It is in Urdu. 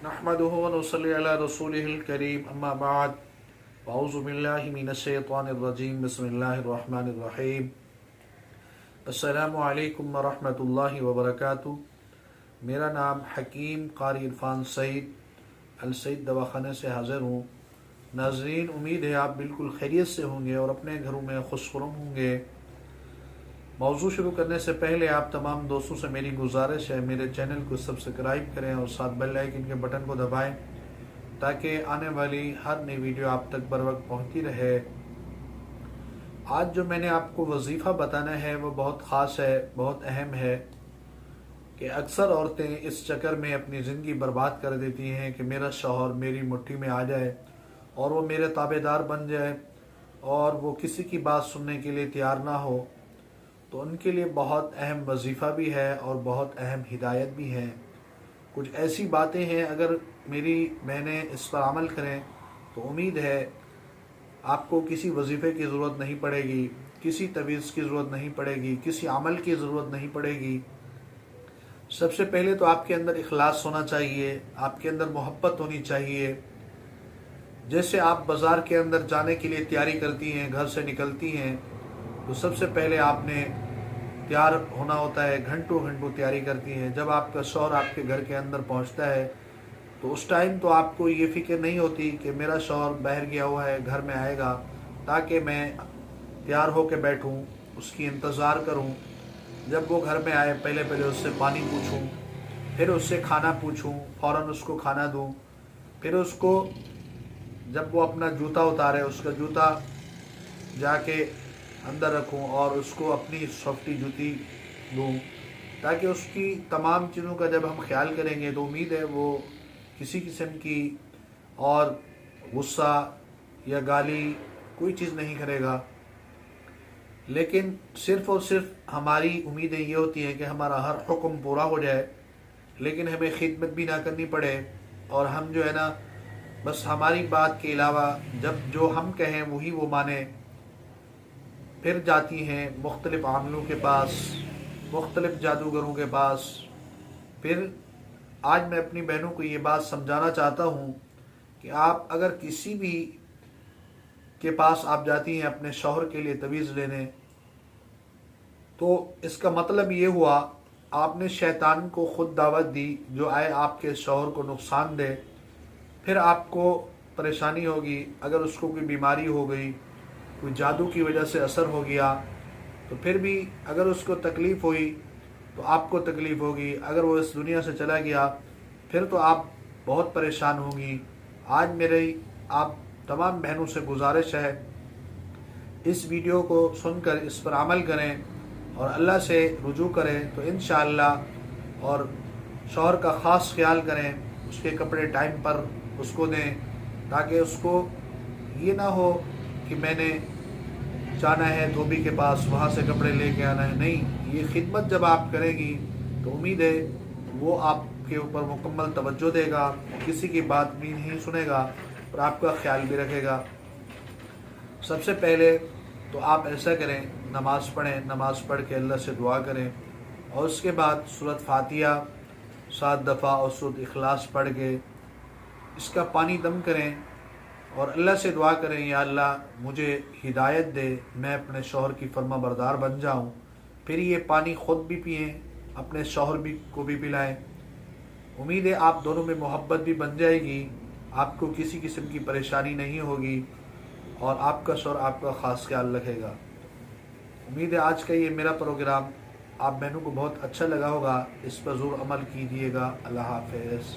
نحمده ونصلي على رسوله الكريم اما بعد اعوذ باللہ من الشیطان الرجیم بسم اللہ الرحمن الرحیم السلام علیکم ورحمۃ اللہ وبرکاتہ۔ میرا نام حکیم قاری عرفان سعید السعید دواخانے سے حاضر ہوں۔ ناظرین، امید ہے آپ بالکل خیریت سے ہوں گے اور اپنے گھروں میں خوش خرم ہوں گے۔ موضوع شروع کرنے سے پہلے آپ تمام دوستوں سے میری گزارش ہے، میرے چینل کو سبسکرائب کریں اور ساتھ بیل آئیکن کے بٹن کو دبائیں تاکہ آنے والی ہر نئی ویڈیو آپ تک بر وقت پہنچتی رہے۔ آج جو میں نے آپ کو وظیفہ بتانا ہے وہ بہت خاص ہے، بہت اہم ہے کہ اکثر عورتیں اس چکر میں اپنی زندگی برباد کر دیتی ہیں کہ میرا شوہر میری مٹھی میں آ جائے اور وہ میرے تابع دار بن جائے اور وہ کسی کی بات سننے کے لیے تیار نہ ہو۔ تو ان کے لیے بہت اہم وظیفہ بھی ہے اور بہت اہم ہدایت بھی ہے۔ کچھ ایسی باتیں ہیں، اگر میری بہنیں اس پر عمل کریں تو امید ہے آپ کو کسی وظیفے کی ضرورت نہیں پڑے گی، کسی تویز کی ضرورت نہیں پڑے گی، کسی عمل کی ضرورت نہیں پڑے گی۔ سب سے پہلے تو آپ کے اندر اخلاص ہونا چاہیے، آپ کے اندر محبت ہونی چاہیے۔ جیسے آپ بازار کے اندر جانے کے لیے تیاری کرتی ہیں، گھر سے نکلتی ہیں، تو سب سے پہلے آپ نے تیار ہونا ہوتا ہے، گھنٹوں تیاری کرتی ہیں۔ جب آپ کا شوہر آپ کے گھر کے اندر پہنچتا ہے تو اس ٹائم تو آپ کو یہ فکر نہیں ہوتی کہ میرا شوہر باہر گیا ہوا ہے، گھر میں آئے گا تاکہ میں تیار ہو کے بیٹھوں، اس کی انتظار کروں۔ جب وہ گھر میں آئے پہلے اس سے پانی پوچھوں، پھر اس سے کھانا پوچھوں، فوراً اس کو کھانا دوں، پھر اس کو جب وہ اپنا جوتا اتارے اس کا جوتا جا کے اندر رکھوں اور اس کو اپنی سافٹی جوتی دوں، تاکہ اس کی تمام چیزوں کا جب ہم خیال کریں گے تو امید ہے وہ کسی قسم کی اور غصہ یا گالی کوئی چیز نہیں کرے گا۔ لیکن صرف اور صرف ہماری امیدیں یہ ہوتی ہیں کہ ہمارا ہر حکم پورا ہو جائے، لیکن ہمیں خدمت بھی نہ کرنی پڑے، اور ہم جو ہے نا بس ہماری بات کے علاوہ جب جو ہم کہیں وہی وہ مانے۔ پھر جاتی ہیں مختلف عاملوں کے پاس، مختلف جادوگروں کے پاس۔ پھر آج میں اپنی بہنوں کو یہ بات سمجھانا چاہتا ہوں کہ آپ اگر کسی بھی کے پاس آپ جاتی ہیں اپنے شوہر کے لیے تویز لینے، تو اس کا مطلب یہ ہوا آپ نے شیطان کو خود دعوت دی جو آئے آپ کے شوہر کو نقصان دے۔ پھر آپ کو پریشانی ہوگی، اگر اس کو کوئی بیماری ہو گئی، کوئی جادو کی وجہ سے اثر ہو گیا، تو پھر بھی اگر اس کو تکلیف ہوئی تو آپ کو تکلیف ہوگی۔ اگر وہ اس دنیا سے چلا گیا پھر تو آپ بہت پریشان ہوں گی۔ آج میری آپ تمام بہنوں سے گزارش ہے، اس ویڈیو کو سن کر اس پر عمل کریں اور اللہ سے رجوع کریں تو انشاءاللہ، اور شوہر کا خاص خیال کریں، اس کے کپڑے ٹائم پر اس کو دیں تاکہ اس کو یہ نہ ہو کہ میں نے جانا ہے دھوبی کے پاس وہاں سے کپڑے لے کے آنا ہے۔ نہیں، یہ خدمت جب آپ کریں گی تو امید ہے وہ آپ کے اوپر مکمل توجہ دے گا، کسی کی بات بھی نہیں سنے گا اور آپ کا خیال بھی رکھے گا۔ سب سے پہلے تو آپ ایسا کریں، نماز پڑھیں، نماز پڑھ کے اللہ سے دعا کریں، اور اس کے بعد سورۃ فاتحہ 7 دفعہ اور سورۃ اخلاص پڑھ کے اس کا پانی دم کریں اور اللہ سے دعا کریں، یا اللہ مجھے ہدایت دے، میں اپنے شوہر کی فرما بردار بن جاؤں۔ پھر یہ پانی خود بھی پئیں، اپنے شوہر کو بھی پلائیں۔ امید ہے آپ دونوں میں محبت بھی بن جائے گی، آپ کو کسی قسم کی پریشانی نہیں ہوگی اور آپ کا شوہر آپ کا خاص خیال رکھے گا۔ امید ہے آج کا یہ میرا پروگرام آپ بہنوں کو بہت اچھا لگا ہوگا، اس پر ضرور عمل کیجیے گا۔ اللہ حافظ۔